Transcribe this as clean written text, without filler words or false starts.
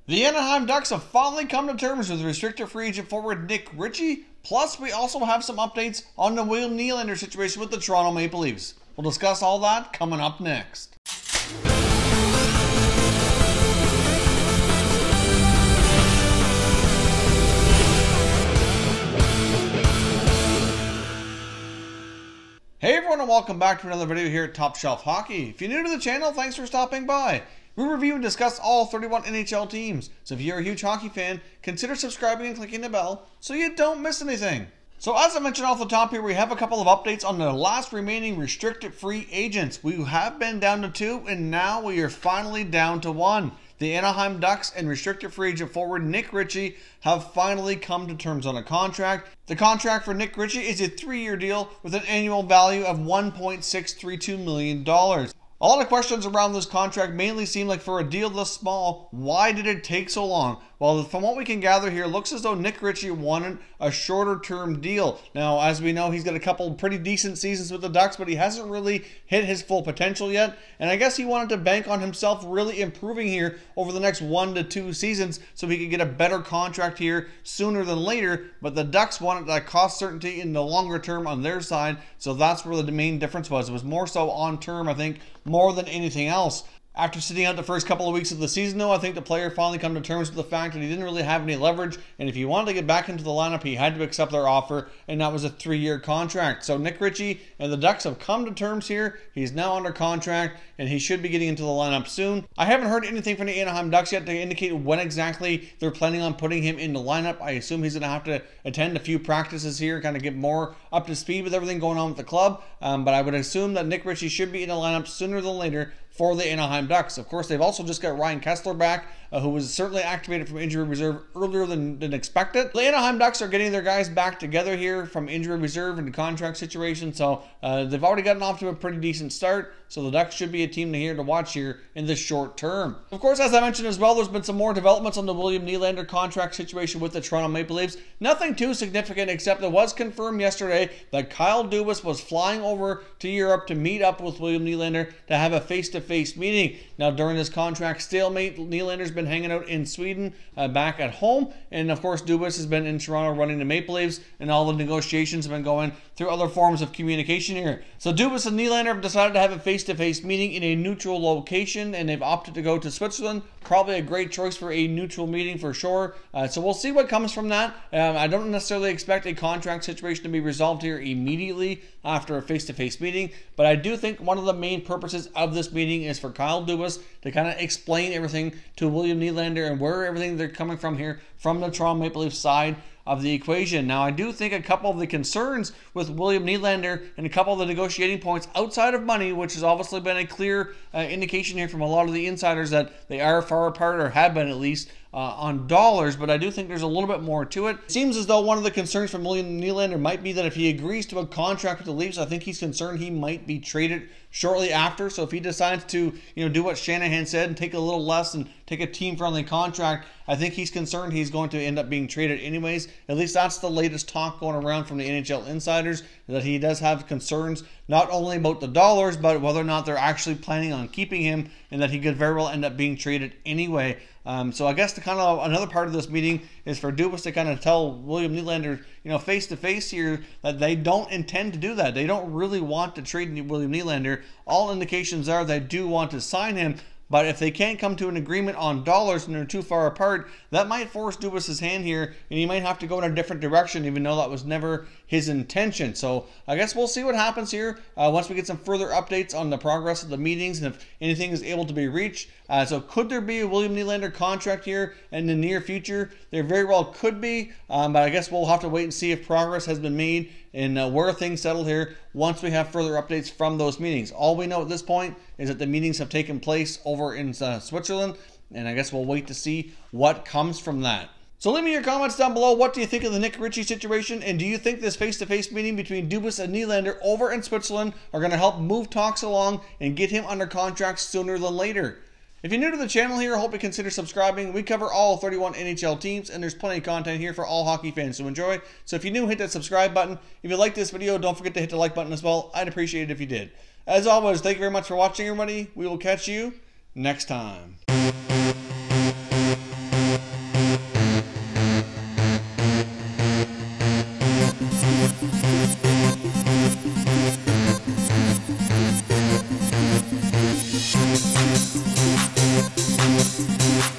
The Anahim Ducks have finally come to terms with restricted free agent forward Nick Ritchie. Plus, we also have some updates on the William Nylander situation with the Toronto Maple Leafs. We'll discuss all that coming up next. Hey everyone, and welcome back to another video here at Top Shelf Hockey. If you're new to the channel, thanks for stopping by. We review and discuss all 31 NHL teams, so if you're a huge hockey fan, consider subscribing and clicking the bell so you don't miss anything. So as I mentioned off the top here, we have a couple of updates on the last remaining restricted free agents. We have been down to 2, and now we are finally down to 1. The Anahim Ducks and restricted free agent forward Nick Ritchie have finally come to terms on a contract. The contract for Nick Ritchie is a 3-year deal with an annual value of $1.632 million. A lot of questions around this contract mainly seem like, for a deal this small, why did it take so long? Well, from what we can gather here, it looks as though Nick Ritchie wanted a shorter term deal. Now, as we know, he's got a couple pretty decent seasons with the Ducks, but he hasn't really hit his full potential yet. And I guess he wanted to bank on himself really improving here over the next 1 to 2 seasons so he could get a better contract here sooner than later. But the Ducks wanted that cost certainty in the longer term on their side, so that's where the main difference was. It was more so on term, I think, more than anything else. After sitting out the first couple of weeks of the season, though, I think the player finally come to terms with the fact that he didn't really have any leverage, and if he wanted to get back into the lineup, he had to accept their offer, and that was a 3-year contract. So Nick Ritchie and the Ducks have come to terms here. He's now under contract, and he should be getting into the lineup soon. I haven't heard anything from the Anahim Ducks yet to indicate when exactly they're planning on putting him in the lineup. I assume he's going to have to attend a few practices here, kind of get more up to speed with everything going on with the club, but I would assume that Nick Ritchie should be in the lineup sooner than later for the Anaheim Ducks. Of course, they've also just got Ryan Kesler back, who was certainly activated from injury reserve earlier than expected. The Anaheim Ducks are getting their guys back together here from injury reserve and the contract situation, so they've already gotten off to a pretty decent start, so the Ducks should be a team here to watch here in the short term. Of course, as I mentioned as well, there's been some more developments on the William Nylander contract situation with the Toronto Maple Leafs. Nothing too significant, except it was confirmed yesterday that Kyle Dubas was flying over to Europe to meet up with William Nylander to have a face-to-face meeting. Now, during this contract stalemate, Nylander's been hanging out in Sweden back at home, and of course Dubas has been in Toronto running the Maple Leafs, and all the negotiations have been going through other forms of communication here. So Dubas and Nylander have decided to have a face-to-face meeting in a neutral location, and they've opted to go to Switzerland. Probably a great choice for a neutral meeting for sure. So we'll see what comes from that. I don't necessarily expect a contract situation to be resolved here immediately after a face-to-face meeting, but I do think one of the main purposes of this meeting is for Kyle Dubas to kind of explain everything to William Nylander and where everything they're coming from here from the Toronto Maple Leafs side of the equation. Now, I do think a couple of the concerns with William Nylander and a couple of the negotiating points outside of money, which has obviously been a clear indication here from a lot of the insiders that they are far apart, or have been at least, on dollars, but I do think there's a little bit more to it. It seems as though one of the concerns from William Nylander might be that if he agrees to a contract with the Leafs, I think he's concerned he might be traded shortly after. So if he decides to, do what Shanahan said and take a little less and take a team-friendly contract, I think he's concerned he's going to end up being traded anyways. At least that's the latest talk going around from the NHL insiders, that he does have concerns not only about the dollars, but whether or not they're actually planning on keeping him, and that he could very well end up being traded anyway. So I guess the kind of another part of this meeting is for Dubas to kind of tell William Nylander, face to face here, that they don't intend to do that. They don't really want to trade William Nylander. All indications are they do want to sign him, but if they can't come to an agreement on dollars and they're too far apart, that might force Dubas' hand here, and he might have to go in a different direction, even though that was never his intention. So I guess we'll see what happens here once we get some further updates on the progress of the meetings and if anything is able to be reached. So could there be a William Nylander contract here in the near future? There very well could be, but I guess we'll have to wait and see if progress has been made and where things settle here once we have further updates from those meetings. All we know at this point is that the meetings have taken place over in Switzerland, and I guess we'll wait to see what comes from that. So leave me your comments down below. What do you think of the Nick Ritchie situation? And do you think this face-to-face meeting between Dubas and Nylander over in Switzerland are going to help move talks along and get him under contract sooner than later? If you're new to the channel here, I hope you consider subscribing. We cover all 31 NHL teams, and there's plenty of content here for all hockey fans to enjoy. So if you're new, hit that subscribe button. If you like this video, don't forget to hit the like button as well. I'd appreciate it if you did. As always, thank you very much for watching, everybody. We will catch you next time. Bye.